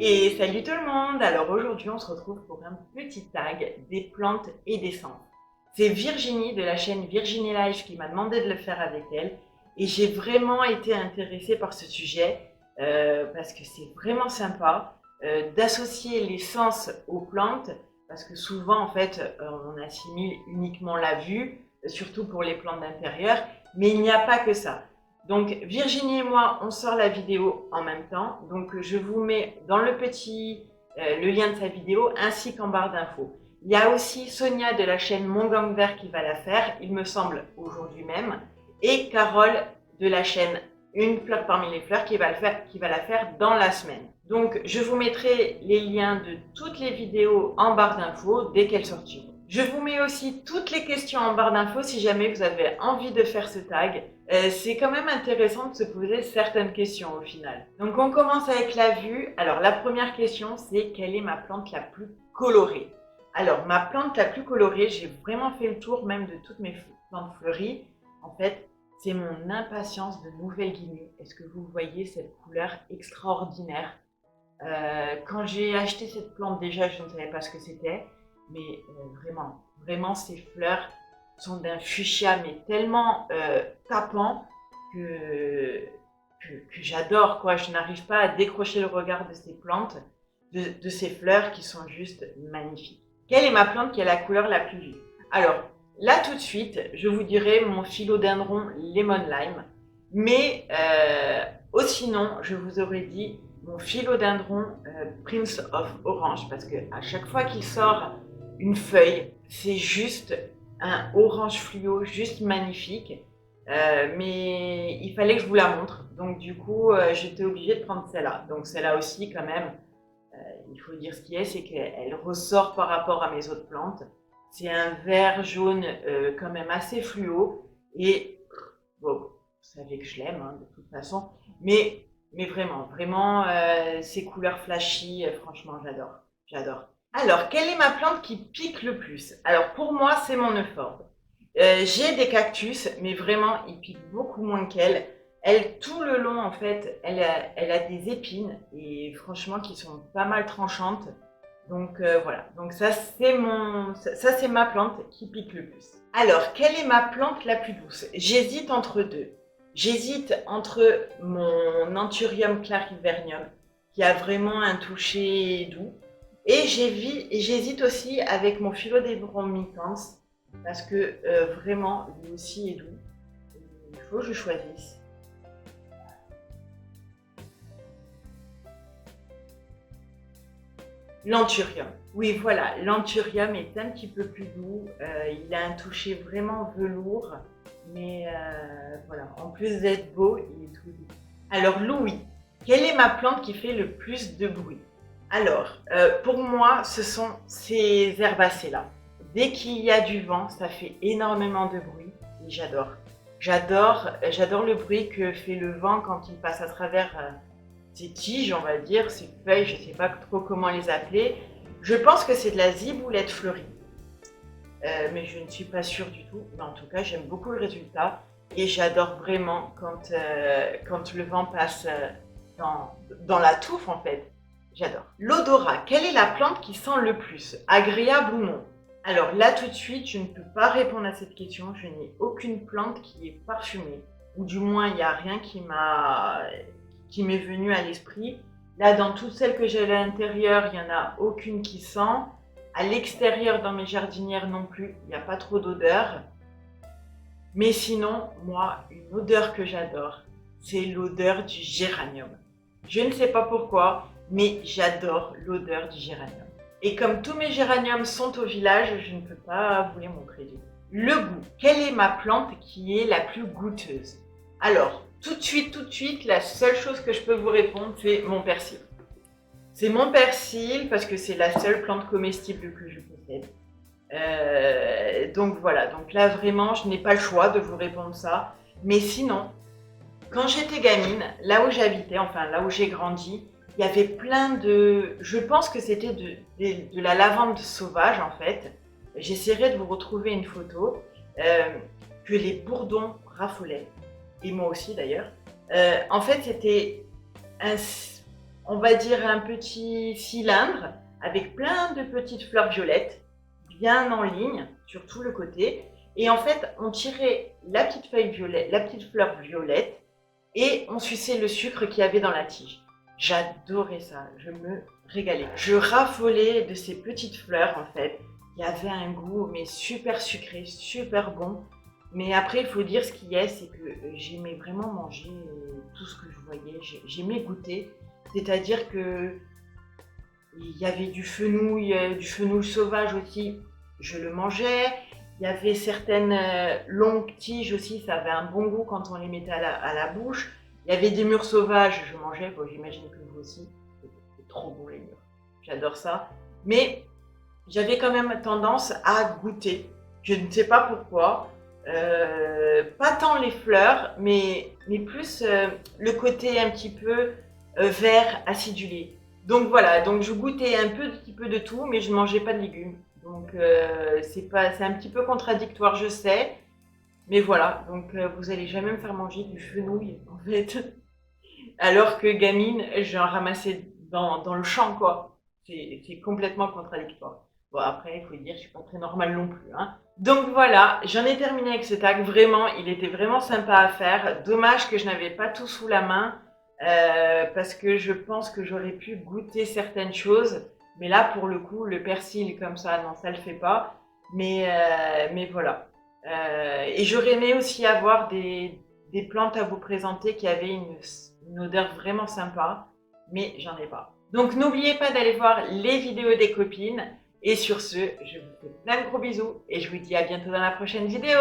Et salut tout le monde! Alors aujourd'hui on se retrouve pour un petit tag des plantes et des cendres. C'est Virginie de la chaîne Virginie Life qui m'a demandé de le faire avec elle et j'ai vraiment été intéressée par ce sujet parce que c'est vraiment sympa d'associer l'essence aux plantes parce que souvent en fait on assimile uniquement la vue, surtout pour les plantes d'intérieur, mais il n'y a pas que ça. Donc Virginie et moi, on sort la vidéo en même temps. Donc je vous mets dans le lien de sa vidéo ainsi qu'en barre d'infos. Il y a aussi Sonia de la chaîne Mon Gang Vert qui va la faire, il me semble aujourd'hui même, et Carole de la chaîne Une fleur parmi les fleurs qui va la faire dans la semaine. Donc je vous mettrai les liens de toutes les vidéos en barre d'infos dès qu'elles sortiront. Je vous mets aussi toutes les questions en barre d'infos si jamais vous avez envie de faire ce tag. C'est quand même intéressant de se poser certaines questions au final. Donc on commence avec la vue. Alors la première question c'est quelle est ma plante la plus colorée? Alors ma plante la plus colorée, j'ai vraiment fait le tour même de toutes mes plantes fleuries. En fait, c'est mon impatience de Nouvelle-Guinée. Est-ce que vous voyez cette couleur extraordinaire? Quand j'ai acheté cette plante déjà, je ne savais pas ce que c'était. Mais vraiment ces fleurs sont d'un fuchsia mais tellement tapant que j'adore quoi. Je n'arrive pas à décrocher le regard de ces plantes, de ces fleurs qui sont juste magnifiques. Quelle est ma plante qui a la couleur la plus vive? Alors là tout de suite, je vous dirai mon philodendron lemon lime, mais sinon je vous aurais dit mon philodendron Prince of Orange parce que à chaque fois qu'il sort une feuille, c'est juste un orange fluo, juste magnifique. Mais il fallait que je vous la montre. Donc du coup, j'étais obligée de prendre celle-là. Donc celle-là aussi, quand même, il faut dire ce qui est, c'est qu'elle ressort par rapport à mes autres plantes. C'est un vert jaune quand même assez fluo. Et bon, vous savez que je l'aime hein, de toute façon. Mais vraiment, ces couleurs flashy, franchement, j'adore. Alors, quelle est ma plante qui pique le plus? Alors, pour moi, c'est mon euphorbes. J'ai des cactus, mais vraiment, ils piquent beaucoup moins qu'elle. Elle, tout le long, en fait, elle a des épines, et franchement, qui sont pas mal tranchantes. Donc, voilà. Donc, ça, c'est ma plante qui pique le plus. Alors, quelle est ma plante la plus douce? J'hésite entre deux. J'hésite entre mon Anthurium clarivernum, qui a vraiment un toucher doux, et j'hésite aussi avec mon Philodendron micans, parce que vraiment, lui aussi est doux. Il faut que je choisisse. L'Anthurium. Oui, voilà, l'Anthurium est un petit peu plus doux. Il a un toucher vraiment velours, mais voilà, en plus d'être beau, il est tout doux. Alors, Louis, quelle est ma plante qui fait le plus de bruit? Alors, pour moi, ce sont ces herbacées-là. Dès qu'il y a du vent, ça fait énormément de bruit et j'adore. J'adore le bruit que fait le vent quand il passe à travers ces tiges, on va dire, ces feuilles, je ne sais pas trop comment les appeler. Je pense que c'est de la ziboulette fleurie, mais je ne suis pas sûre du tout. Mais en tout cas, j'aime beaucoup le résultat et j'adore vraiment quand le vent passe dans la touffe en fait. J'adore. L'odorat, quelle est la plante qui sent le plus? Agréable ou non? Alors là tout de suite, je ne peux pas répondre à cette question. Je n'ai aucune plante qui est parfumée. Ou du moins, il n'y a rien qui m'est venu à l'esprit. Là, dans toutes celles que j'ai à l'intérieur, il n'y en a aucune qui sent. À l'extérieur, dans mes jardinières non plus, il n'y a pas trop d'odeur. Mais sinon, moi, une odeur que j'adore, c'est l'odeur du géranium. Je ne sais pas pourquoi, mais j'adore l'odeur du géranium. Et comme tous mes géraniums sont au village, je ne peux pas vous les montrer du tout. Le goût. Quelle est ma plante qui est la plus goûteuse? Alors, tout de suite, la seule chose que je peux vous répondre, c'est mon persil. C'est mon persil parce que c'est la seule plante comestible que je possède. Donc voilà, donc là vraiment, je n'ai pas le choix de vous répondre ça. Mais sinon, quand j'étais gamine, là où j'habitais, enfin là où j'ai grandi, il y avait plein de... Je pense que c'était de la lavande sauvage en fait. J'essaierai de vous retrouver une photo que les bourdons raffolaient. Et moi aussi d'ailleurs. En fait, c'était on va dire un petit cylindre avec plein de petites fleurs violettes, bien en ligne sur tout le côté. Et en fait, on tirait la petite feuille violette, la petite fleur violette, et on suçait le sucre qu'il y avait dans la tige. J'adorais ça, je me régalais. Je raffolais de ces petites fleurs en fait. Il y avait un goût mais super sucré, super bon. Mais après, il faut dire ce qu'il y a, c'est que j'aimais vraiment manger tout ce que je voyais. J'aimais goûter. C'est-à-dire que il y avait du fenouil sauvage aussi. Je le mangeais. Il y avait certaines longues tiges aussi, ça avait un bon goût quand on les mettait à la bouche. Il y avait des mûres sauvages, je mangeais, bon, j'imagine que vous aussi. C'est trop bon les mûres, j'adore ça. Mais j'avais quand même tendance à goûter. Je ne sais pas pourquoi. Pas tant les fleurs, mais plus le côté un petit peu vert acidulé. Donc voilà, donc je goûtais un petit peu de tout, mais je ne mangeais pas de légumes. Donc c'est un petit peu contradictoire, je sais. Mais voilà, donc vous allez jamais me faire manger du fenouil, en fait. Alors que gamine, j'en ramassais dans le champ, quoi. C'est complètement contradictoire. Bon, après, il faut dire, je suis pas très normale non plus, hein. Donc voilà, j'en ai terminé avec ce tag. Vraiment, il était vraiment sympa à faire. Dommage que je n'avais pas tout sous la main, parce que je pense que j'aurais pu goûter certaines choses. Mais là, pour le coup, le persil comme ça, non, ça le fait pas. Mais voilà. Et j'aurais aimé aussi avoir des plantes à vous présenter qui avaient une odeur vraiment sympa, mais j'en ai pas. Donc n'oubliez pas d'aller voir les vidéos des copines. Et sur ce, je vous fais plein de gros bisous et je vous dis à bientôt dans la prochaine vidéo.